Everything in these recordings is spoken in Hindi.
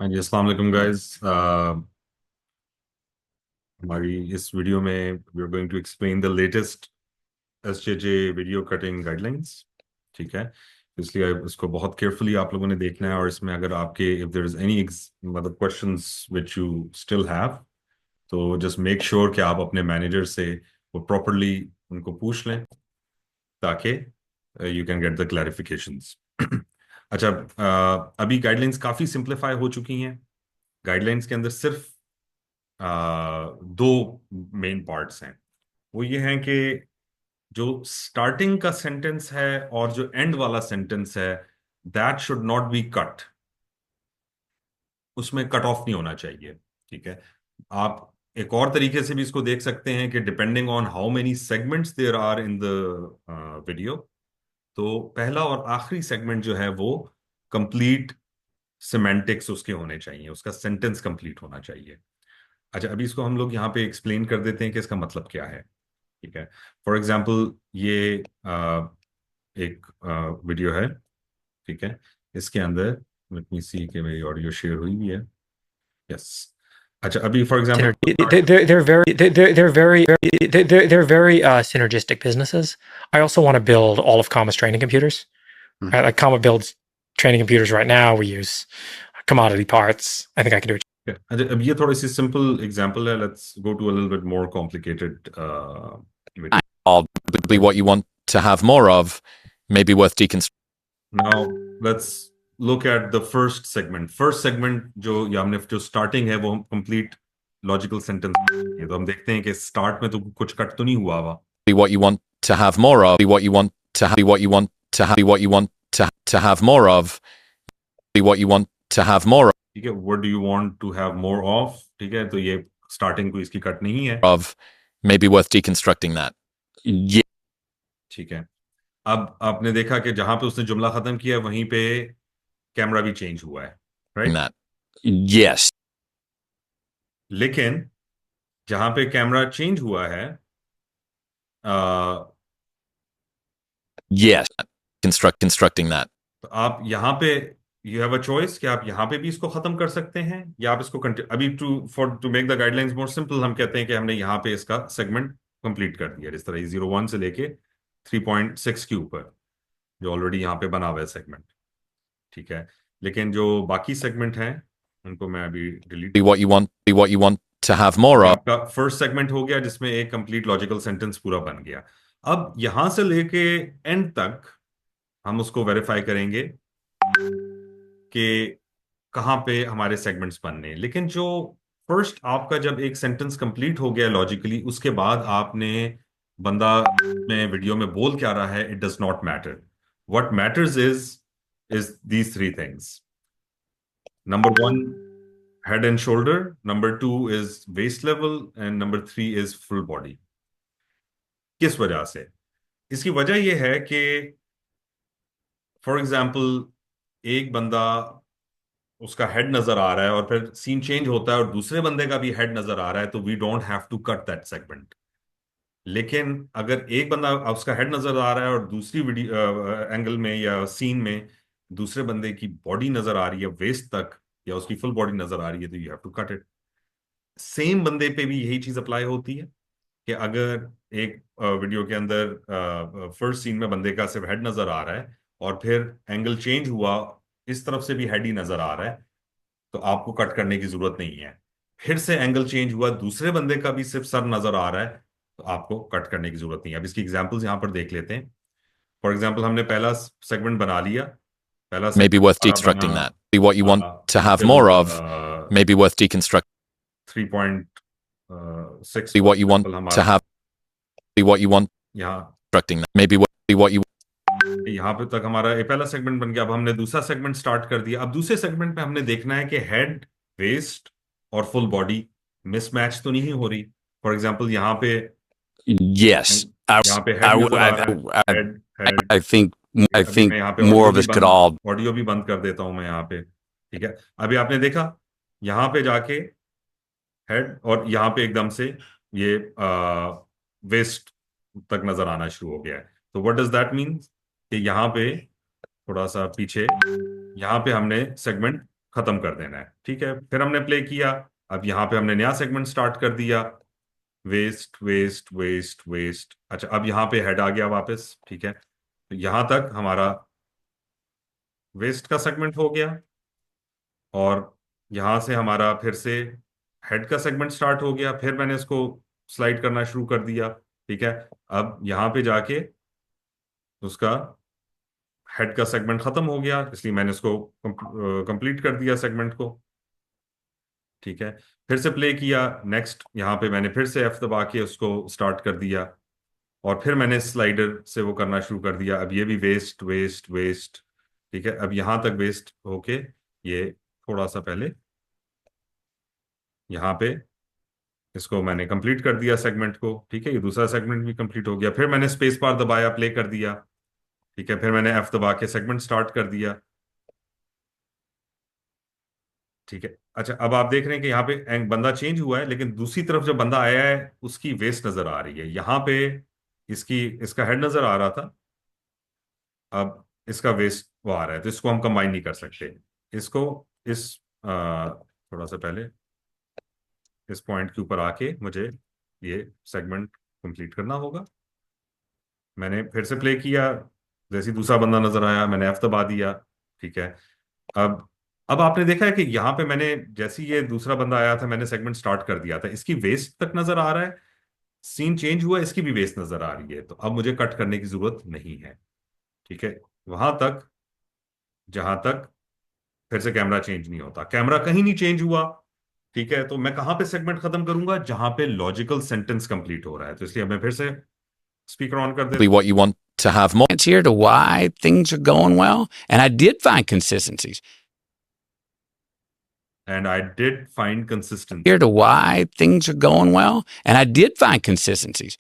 हाँ जी, अस्सलाम वालेकुम गाइस। हमारी इस वीडियो में we are going to explain the latest SJJ video cutting guidelines. ठीक है, इसलिए इसको बहुत केयरफुली आप लोगों ने देखना है, और इसमें अगर आपके इफ देयर इज एनी मतलब questions which you still have, तो जस्ट मेक श्योर कि आप अपने मैनेजर से वो प्रॉपरली उनको पूछ लें, ताकि you can get the clarifications. अच्छा, अभी गाइडलाइंस काफ़ी सिंप्लीफाई हो चुकी हैं। गाइडलाइंस के अंदर सिर्फ दो मेन पार्ट्स हैं। वो ये हैं कि जो स्टार्टिंग का सेंटेंस है और जो एंड वाला सेंटेंस है, that should not be cut. उसमें कट ऑफ नहीं होना चाहिए। ठीक है, आप एक और तरीके से भी इसको देख सकते हैं कि depending on how many segments there are in the video, तो पहला और आखिरी सेगमेंट जो है वो कंप्लीट सिमेंटिक्स उसके होने चाहिए, उसका सेंटेंस कंप्लीट होना चाहिए। अच्छा, अभी इसको हम लोग यहाँ पे एक्सप्लेन कर देते हैं कि इसका मतलब क्या है। ठीक है, फॉर एग्जाम्पल ये एक वीडियो है। ठीक है, इसके अंदर लेट मी सी कि मेरी ऑडियो शेयर हुई भी है। यस। अच्छा, अभी for example They're very synergistic businesses. I also want to build all of Comma's training computers. Right? Like Comma builds training computers right now. We use commodity parts. I think I can do it. अच्छा, अब ये थोड़ी सी सिंपल एग्जाम्पल है। Let's go to a little bit more complicated video. Probably what you want to have more of, maybe worth deconstructing. Now let's look at the first segment. First segment जो या हमने जो स्टार्टिंग है वो कंप्लीट लॉजिकल सेंटेंस है, तो हम देखते हैं कि स्टार्ट में तो कुछ कट तो नहीं हुआ हुआ। What you want to have more of, what you want to have, what you want to have, what you want to have more of, what you want to have more ठीक है, what do you want to have more of? ठीक है, तो ये स्टार्टिंग को इसकी कट नहीं है। of, maybe worth deconstructing that. Yeah. ठीक है, अब आपने देखा कि जहां पे उसने जुमला खत्म किया वहीं पे कैमरा भी चेंज हुआ है, राइट? That. Yes. लेकिन जहां पे कैमरा चेंज हुआ है, Yes. Constructing that. तो आप यहाँ पे यू हैव अ चॉइस कि आप यहाँ पे भी इसको खत्म कर सकते हैं, या आप इसको अभी to make the guidelines more simple हम कहते हैं कि हमने यहाँ पे इसका सेगमेंट कंप्लीट कर दिया, इस तरह 01 से लेके 3.6 के ऊपर जो ऑलरेडी यहाँ पे बना हुआ है सेगमेंट। ठीक है, लेकिन जो बाकी सेगमेंट हैं उनको मैं अभी delete. What you want to have more of. आपका फर्स्ट सेगमेंट हो गया जिसमें एक कंप्लीट लॉजिकल सेंटेंस पूरा बन गया। अब यहां से लेके एंड तक हम उसको वेरीफाई करेंगे कि कहाँ पे हमारे सेगमेंट्स बनने हैं। लेकिन जो फर्स्ट आपका जब एक सेंटेंस कंप्लीट हो गया लॉजिकली, उसके बाद आपने बंदा में वीडियो में बोल क्या रहा है, it does not matter. What matters is these three things. Number one, head and shoulder. Number two is waist level, and number three is full body. किस वजह से? इसकी वजह यह है कि फॉर एग्जाम्पल एक बंदा, उसका हेड नजर आ रहा है और फिर सीन चेंज होता है और दूसरे बंदे का भी हेड नजर आ रहा है, तो we don't have to cut that segment. लेकिन अगर एक बंदा उसका हेड नजर आ रहा है और दूसरी वीडियो एंगल में या सीन में दूसरे बंदे की बॉडी नजर आ रही है वेस्ट तक, या उसकी फुल बॉडी नजर आ रही है, तो you have to cut it. Same बंदे पे भी यही चीज अप्लाई होती है कि अगर एक वीडियो के अंदर फर्स्ट सीन में बंदे का सिर्फ हेड नजर आ रहा है और फिर एंगल चेंज हुआ, इस तरफ से भी हेड ही नजर आ रहा है, तो आपको कट करने की जरूरत नहीं है। फिर से एंगल चेंज हुआ, दूसरे बंदे का भी सिर्फ सर नजर आ रहा है, तो आपको कट करने की जरूरत नहीं है। अब इसकी एग्जांपल्स यहां पर देख लेते हैं। फॉर एग्जांपल हमने पहला सेगमेंट बना लिया। पहला Maybe सेगमेंट worth हमारा बना deconstructing that. What you want to have till more of, maybe worth deconstructing. 3.6 for What you want example to हमारा have. What you want यहाँ constructing that. Maybe what you यहाँ पे तक हमारा ये पहला सेगमेंट बन गया। अब हमने दूसरा सेगमेंट स्टार्ट कर दिया। अब दूसरे सेगमेंट में हमने देखना है कि हेड, वेस्ट और फुल बॉडी मिसमैच तो नहीं हो रही। फॉर एग्जांपल यहाँ पे Yes, यहाँ पे हेड नजर आ रहा है, I, head head. I think I अभी मैं think यहाँ पे more of us could all. Audio भी बंद कर देता हूँ मैं यहाँ पे। ठीक है, अभी आपने देखा यहाँ पे जाके हेड और यहाँ पे एकदम से ये वेस्ट तक नजर आना शुरू हो गया है। तो व्हाट डज दैट मीन कि यहाँ पे थोड़ा सा पीछे, यहाँ पे हमने सेगमेंट खत्म कर देना है। ठीक है, फिर हमने प्ले किया। अब यहाँ पे हमने नया सेगमेंट स्टार्ट कर दिया, वेस्ट वेस्ट वेस्ट वेस्ट। अच्छा, अब यहाँ पे हेड आ गया वापस। ठीक है, तो यहाँ तक हमारा वेस्ट का सेगमेंट हो गया, और यहाँ से हमारा फिर से हेड का सेगमेंट स्टार्ट हो गया। फिर मैंने इसको स्लाइड करना शुरू कर दिया। ठीक है, अब यहाँ पे जाके उसका हेड का सेगमेंट खत्म हो गया, इसलिए मैंने इसको कंप्लीट कर दिया सेगमेंट को। ठीक है, फिर से प्ले किया। नेक्स्ट यहाँ पे मैंने फिर से एफ दबा के उसको स्टार्ट कर दिया, और फिर मैंने स्लाइडर से वो करना शुरू कर दिया। अब ये भी वेस्ट वेस्ट वेस्ट। ठीक है, अब यहाँ तक वेस्ट होके ये थोड़ा सा पहले यहाँ पे इसको मैंने कंप्लीट कर दिया सेगमेंट को। ठीक है, ये दूसरा सेगमेंट भी कंप्लीट हो गया। फिर मैंने स्पेस बार दबाया, प्ले कर दिया। ठीक है, फिर मैंने एफ दबा के सेगमेंट स्टार्ट कर दिया। ठीक है, अच्छा, अब आप देख रहे हैं कि यहाँ पे बंदा चेंज हुआ है, लेकिन दूसरी तरफ जब बंदा आया है उसकी वेस्ट नजर आ रही है। यहाँ पे इसका हेड नजर आ रहा था, अब इसका वेस्ट वो आ रहा है, तो इसको हम कंबाइन नहीं कर सकते। इसको इस थोड़ा सा पहले इस पॉइंट के ऊपर आके मुझे ये सेगमेंट कंप्लीट करना होगा। मैंने फिर से प्ले किया, जैसे ही दूसरा बंदा नजर आया मैंने एफ दबा दिया। ठीक है, अब अब आपने देखा है कि यहाँ पे मैंने जैसे ही ये दूसरा बंदा आया था मैंने सेगमेंट स्टार्ट कर दिया था, इसकी वेस्ट तक नजर आ रहा है। सीन चेंज हुआ, इसकी भी वेस्ट नजर आ रही है, तो अब मुझे कट करने की जरूरत नहीं है। ठीक है, वहां तक जहां तक फिर से कैमरा चेंज नहीं होता, कैमरा कहीं नहीं चेंज हुआ। ठीक है, तो मैं कहां पे सेगमेंट खत्म करूंगा, जहां पे लॉजिकल सेंटेंस कंप्लीट हो रहा है। तो इसलिए मैं फिर से स्पीकर ऑन कर देता what you want to have more. It's here to why things are going well, and I did find consistencies. हूं, and I did find consistency. Here to why things are going well, and I did find consistencies.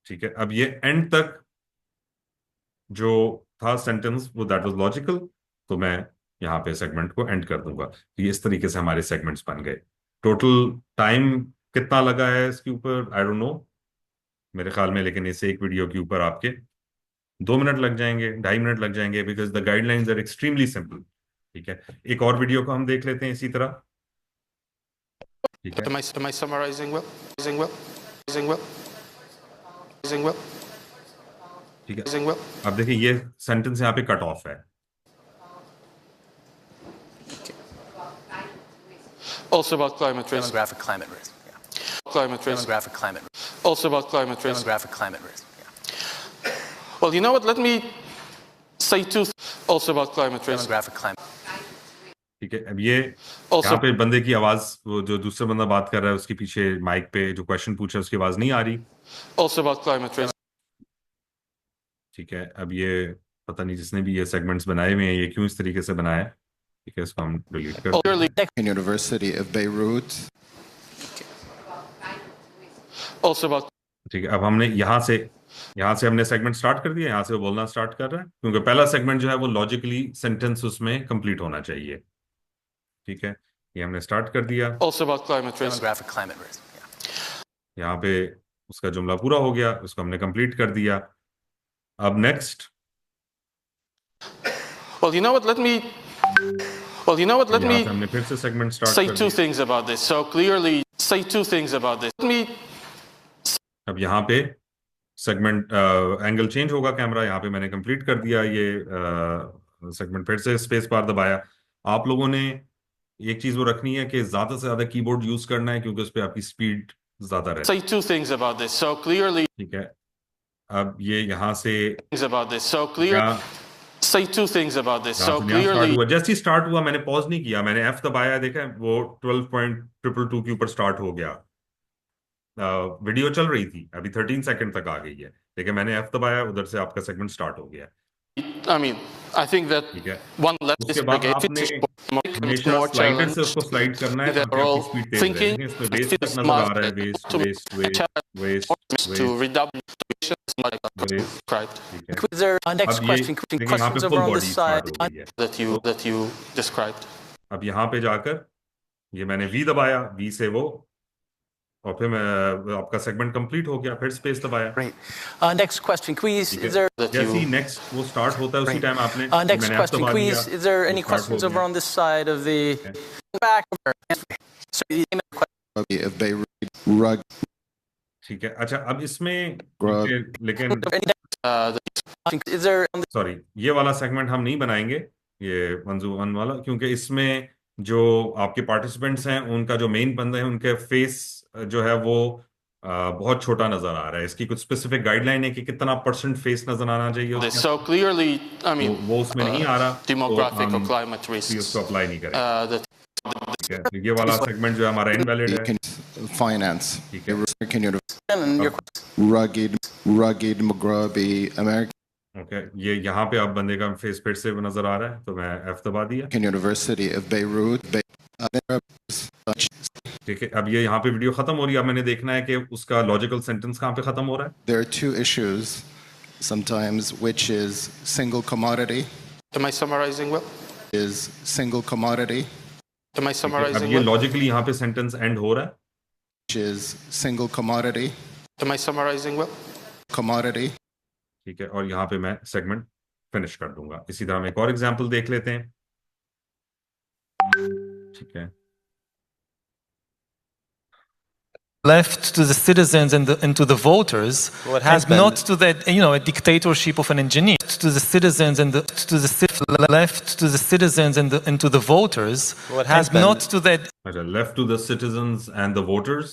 ठीक है, अब ये एंड तक जो था सेंटेंस वो दैट वाज लॉजिकल, तो मैं यहाँ पे सेगमेंट को एंड कर दूंगा। तो ये इस तरीके से हमारे सेगमेंट्स बन गए। टोटल टाइम कितना लगा है इसके ऊपर आई डोंट नो, मेरे ख्याल में, लेकिन इस एक वीडियो के ऊपर आपके 2 मिनट लग जाएंगे, 2.5 मिनट लग जाएंगे, because the guidelines are extremely simple. ठीक है, एक और वीडियो को हम देख लेते हैं इसी तरह। ठीक है, Am I summarizing well? Summarizing well? Summarizing well? Summarizing well? ठीक है, Summarizing well? अब देखिए ये सेंटेंस यहाँ पे कट ऑफ है। Also about climate risk. Demographic climate risk. Yeah. Climate risk. Demographic climate risk. Also about climate risk. Demographic climate risk. Yeah. Well, you know what? Let me say two. Also about climate risk. Demographic climate. ठीक है, अब ये Also, यहाँ पे बंदे की आवाज, वो जो दूसरा बंदा बात कर रहा है उसके पीछे माइक पे जो क्वेश्चन पूछ रहा है उसकी आवाज नहीं आ रही। also about climate risk. ठीक है, अब ये पता नहीं जिसने भी ये सेगमेंट्स बनाए हुए हैं ये क्यों इस तरीके से बनाया है। ठीक है, इसको हम डिलीट कर दें। Clearly, University of Beirut. also about ठीक है, अब हमने यहाँ से हमने सेगमेंट स्टार्ट कर दिया, यहाँ से वो बोलना स्टार्ट कर रहा है, क्योंकि पहला सेगमेंट जो है वो लॉजिकली सेंटेंस उसमें कंप्लीट होना चाहिए। ठीक है, ये हमने स्टार्ट कर दिया, also about climate risk. Demographic climate risk. Yeah. यहाँ पे उसका जुमला पूरा हो गया, उसको हमने कंप्लीट कर दिया। अब next, Well, you know what? Let me. Well, you know what? Let यहाँ me पे हमने फिर से सेगमेंट स्टार्ट say कर two दिया। things about this. So clearly, say two things about this. Let me. अब यहाँ पे सेगमेंट एंगल चेंज होगा कैमरा, यहाँ पे मैंने कंप्लीट कर दिया ये सेगमेंट, फिर से स्पेस बार दबाया। आप लोगों ने एक चीज वो रखनी है कि ज्यादा से ज्यादा कीबोर्ड यूज करना है, क्योंकि उस पर आपकी स्पीड ज्यादा रहती Say two things about this. So clearly, है। ठीक है, अब ये यहाँ से things about this. So clear. यहाँ Say two things about this. So यहाँ से नया स्टार्ट clearly, हुआ, जैसे ही स्टार्ट हुआ मैंने पॉज नहीं किया, मैंने एफ दबाया, देखा वो 12.222 के ऊपर स्टार्ट हो गया। वीडियो चल रही थी, अभी 13 सेकंड तक आ गई है, लेकिन मैंने एफ दबाया, उधर से आपका सेगमेंट स्टार्ट हो गया। I mean, I think that ठीक है, one left उसके is बाद big. आपने It's हमेशा more स्लाइडर से challenge. उसको स्लाइड करना है They're ताकि all आपकी स्पीड तेज thinking. रहे। इसमें I वेस्ट feel तक नजर smart आ रहा है, waist to waist waist waist to waist redouble motivation, like waist. right, ठीक है, Quiz there. Next अब ये question. देखिए यहाँ Questions पे over full on body this start side. हो गई है। that you described. अब यहाँ पे जाकर ये मैंने वी दबाया, वी से वो और फिर मैं आपका सेगमेंट कंप्लीट हो गया, फिर स्पेस दबाया। Great. Next question, please. ठीक Is है, there that जैसे ही you नेक्स्ट वो स्टार्ट होता है उसी Great. टाइम आपने Next मैंने F question, दबा दिया, please. Is there वो any स्टार्ट हो questions over गया। on this side of the ठीक back? So, the name of the question. of Beirut, Rug, ठीक है, अच्छा अब इसमें Grub, लेकिन the Is there on the sorry, ये वाला सेगमेंट हम नहीं बनाएंगे, ये 101 वाला, क्योंकि इसमें जो आपके पार्टिसिपेंट्स हैं उनका जो मेन बंदा है उनके फेस जो है वो बहुत छोटा नजर आ रहा है। इसकी कुछ स्पेसिफिक गाइडलाइन है कि कितना % फेस नजर आना चाहिए this? उसमें, So clearly, I तो mean, वो उसमें नहीं आ रहा, तो demographic or हम climate भी risks. उसको अप्लाई नहीं करेंगे। The ठीक है, तो ये वाला सेगमेंट जो है हमारा इनवैलिड है। Finance, ठीक है, American University, and your question? Rugged, Mugrabi, American okay, ये यहाँ पे अब बंदे का फेस फिर से नजर आ रहा है, तो मैं F दबा दिया। University of Beirut. ठीक है, अब ये यहाँ पे वीडियो खत्म हो रही है, अब मैंने देखना है कि उसका लॉजिकल सेंटेंस कहाँ पे खत्म हो रहा है। There are two issues sometimes, which is single commodity, Am I summarizing well? is single commodity, Am I ठीक है, अब summarizing ये well? लॉजिकली यहाँ पे सेंटेंस एंड हो रहा है। which is single commodity, Am I summarizing well? commodity. ठीक है, और यहाँ पे मैं सेगमेंट फिनिश कर दूंगा। इसी तरह हम एक और एग्जांपल देख लेते हैं। ठीक है, left to the citizens and to the voters, What and happened- not to the a dictatorship of an engineer. To the citizens and left to the citizens and to the voters, What and happened- not to the अच्छा, left to the citizens and the voters,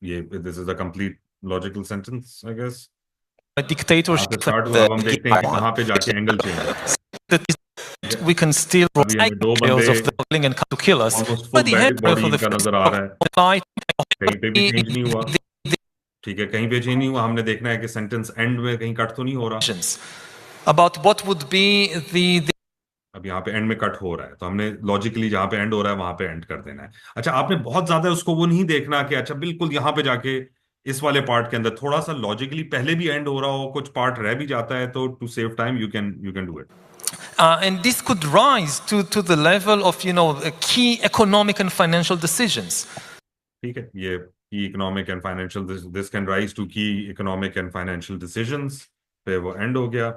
ये this is a complete logical sentence I guess. dictatorship. Start हुआ, अब हम देखते हैं कि कहाँ पे जाके एंगल चेंज है। That we can still अभी हमें दो details of बंदे the killing and come to kill us. Almost But full the head बैठक बॉडी for the का नजर आ रहा है, light कहीं पे भी चेंज नहीं हुआ। ठीक है, कहीं पे चेंज नहीं हुआ, हमने देखना है कि सेंटेंस एंड में कहीं कट तो नहीं हो रहा। decisions about what would be the अब यहाँ पे एंड में कट हो रहा है, तो हमने लॉजिकली जहां पे एंड हो रहा है वहां पे एंड कर देना है। अच्छा, आपने बहुत ज्यादा उसको वो नहीं देखना कि अच्छा बिल्कुल यहाँ पे जाके इस वाले पार्ट के अंदर थोड़ा सा लॉजिकली पहले भी एंड हो रहा हो, कुछ पार्ट रह भी जाता है, तो to save time you can do it. and this could rise to the level of key economic and financial decisions. ठीक है, ये key economic and financial, this can rise to key economic and financial decisions पे वो एंड हो गया।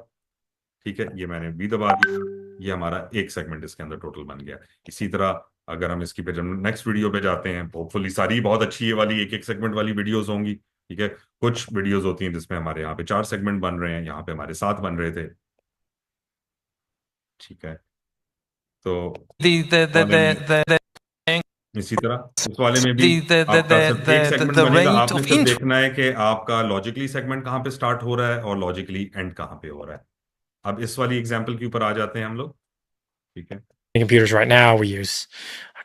ठीक है, ये मैंने भी दबा दिया, ये हमारा एक सेगमेंट इसके अंदर टोटल बन गया। इसी तरह अगर हम इसकी पे जब नेक्स्ट वीडियो पे जाते हैं, होपफुली सारी बहुत अच्छी ये वाली एक एक सेगमेंट वाली वीडियोस होंगी। ठीक है, कुछ वीडियोस होती हैं जिसमें हमारे यहाँ पे 4 सेगमेंट बन रहे हैं, यहाँ पे हमारे 7 बन रहे थे। ठीक है, तो The इसी तरह इस वाले में भी the आपका सिर्फ एक सेगमेंट the बनेगा, rate आपने of सिर्फ interest. देखना है कि आपका लॉजिकली सेगमेंट कहाँ पे स्टार्ट हो रहा है और लॉजिकली एंड कहाँ पे हो रहा है। अब इस वाली एग्जांपल के ऊपर आ जाते हैं हम लोग। ठीक है, computers right now we use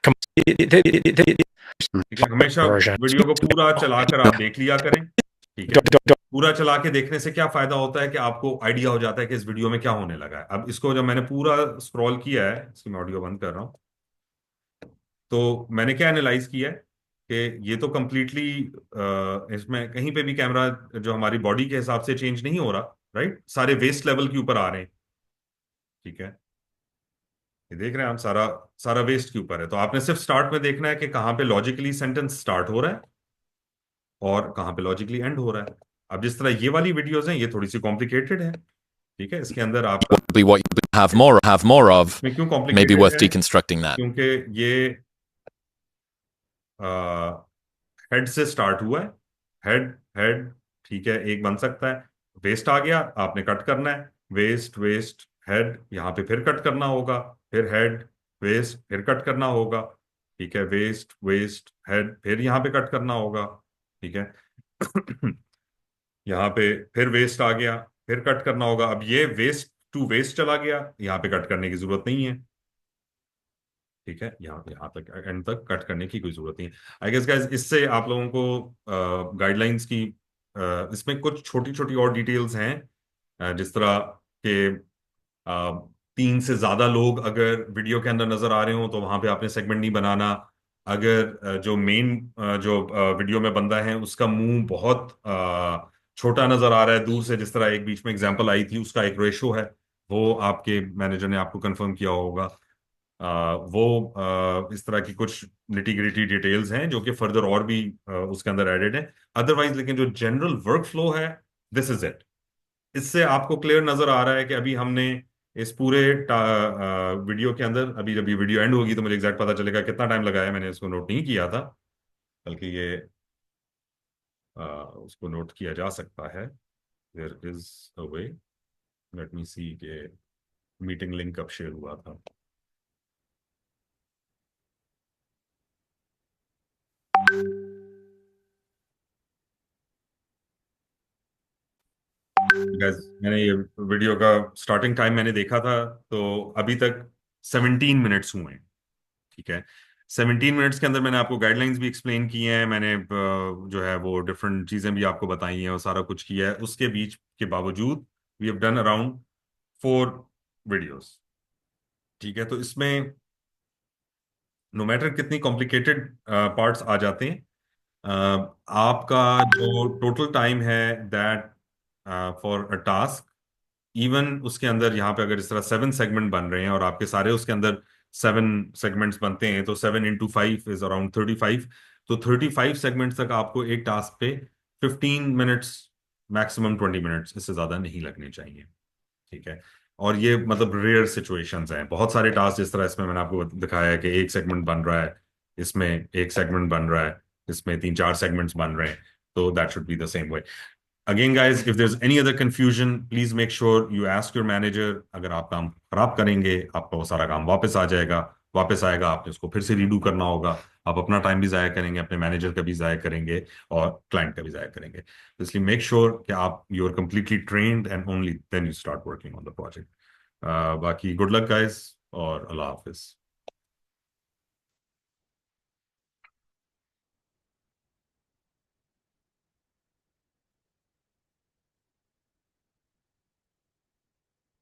ठीक है, हमेशा Version. वीडियो को पूरा चलाकर आप देख लिया करें। ठीक है, पूरा चला के देखने से क्या फायदा होता है कि आपको आइडिया हो जाता है कि इस वीडियो में क्या होने लगा है। अब इसको जब मैंने पूरा स्क्रॉल किया है, इसकी मैं ऑडियो बंद कर रहा हूं, तो मैंने क्या एनालाइज किया है कि ये तो कंप्लीटली इसमें कहीं पे भी कैमरा जो हमारी बॉडी के हिसाब से चेंज नहीं हो रहा, राइट, सारे वेस्ट लेवल के ऊपर आ रहे हैं। ठीक है, ये देख रहे हैं आप, सारा सारा वेस्ट के ऊपर है, तो आपने सिर्फ स्टार्ट में देखना है कि कहाँ पे लॉजिकली सेंटेंस स्टार्ट हो रहा है और कहाँ पे लॉजिकली एंड हो रहा है। अब जिस तरह ये वाली वीडियोस हैं, ये थोड़ी सी कॉम्प्लिकेटेड है। ठीक है, इसके अंदर आपका Be what you have more of. इसमें क्यों Maybe कॉम्प्लिकेटेड worth है, deconstructing that. क्योंकि ये हेड से स्टार्ट हुआ है, हेड हेड, ठीक है, एक बन सकता है। वेस्ट आ गया, आपने कट करना है, वेस्ट वेस्ट हेड, यहाँ पे फिर कट करना होगा, फिर हेड वेस्ट फिर कट करना होगा। ठीक है, वेस्ट वेस्ट हेड, फिर यहाँ पे कट करना होगा। ठीक है यहाँ पे फिर वेस्ट आ गया, फिर कट करना होगा। अब ये वेस्ट टू वेस्ट चला गया, यहाँ पे कट करने की जरूरत नहीं है। ठीक है, यहाँ तक एंड तक कट करने की कोई जरूरत नहीं है। आई गेस गाइस, इससे आप लोगों को गाइडलाइंस की इसमें कुछ छोटी छोटी और डिटेल्स हैं, जिस तरह के 3 से ज्यादा लोग अगर वीडियो के अंदर नजर आ रहे हो तो वहां पे आपने सेगमेंट नहीं बनाना। अगर जो मेन जो वीडियो में बंदा है उसका मुंह बहुत छोटा नजर आ रहा है दूर से, जिस तरह एक बीच में एग्जांपल आई थी, उसका एक रेशो है, वो आपके मैनेजर ने आपको कंफर्म किया होगा। वो इस तरह की कुछ निटी ग्रिटी डिटेल्स हैं जो कि फर्दर और भी उसके अंदर एडेड है। अदरवाइज लेकिन जो जनरल वर्क फ्लो है, दिस इज इट। इससे आपको क्लियर नजर आ रहा है कि अभी हमने इस पूरे वीडियो के अंदर, अभी जब ये वीडियो एंड होगी तो मुझे एग्जैक्ट पता चलेगा कितना टाइम लगाया, मैंने इसको नोट नहीं किया था, बल्कि ये उसको नोट किया जा सकता है। There is a way, let me see के मीटिंग लिंक कब शेयर हुआ था। Guys, मैंने ये वीडियो का स्टार्टिंग टाइम मैंने देखा था, तो अभी तक 17 मिनट्स हुए हैं। ठीक है, 17 मिनट्स के अंदर मैंने आपको गाइडलाइंस भी एक्सप्लेन की हैं, मैंने जो है वो डिफरेंट चीजें भी आपको बताई हैं और सारा कुछ किया है। उसके बीच के बावजूद we have done around 4 videos. ठीक है, तो इसमें नो मैटर कितनी कॉम्प्लिकेटेड पार्ट्स आ जाते हैं, आपका जो टोटल टाइम है that for a task, even उसके अंदर यहाँ पे अगर इस तरह 7 सेगमेंट बन रहे हैं और आपके सारे उसके अंदर 7 सेगमेंट्स बनते हैं, तो 7 × 5 इज अराउंड 35। तो 35 सेगमेंट्स तक आपको एक टास्क पे 15 मिनट्स, मैक्सिमम 20 मिनट्स, इससे ज्यादा नहीं लगने चाहिए। ठीक है, और ये मतलब रेयर सिचुएशंस हैं। बहुत सारे टास्क जिस तरह इसमें मैंने आपको दिखाया है कि एक सेगमेंट बन रहा है, इसमें एक सेगमेंट बन रहा है, इसमें 3-4 सेगमेंट्स बन रहे हैं, तो that should be the same way. Again, guys, if there's any other confusion, please make sure you ask your manager. अगर आप काम खराब करेंगे, आपका वो सारा काम वापस आ जाएगा, वापस आएगा, आपने उसको फिर से रीडू करना होगा, आप अपना टाइम भी ज़ाया करेंगे, अपने मैनेजर का भी ज़ाया करेंगे और क्लाइंट का भी ज़ाया करेंगे। तो इसलिए मेक श्योर कि आप you are completely trained and only then you start working on the project. बाकी गुड लक गाइस और अल्लाह हाफिज।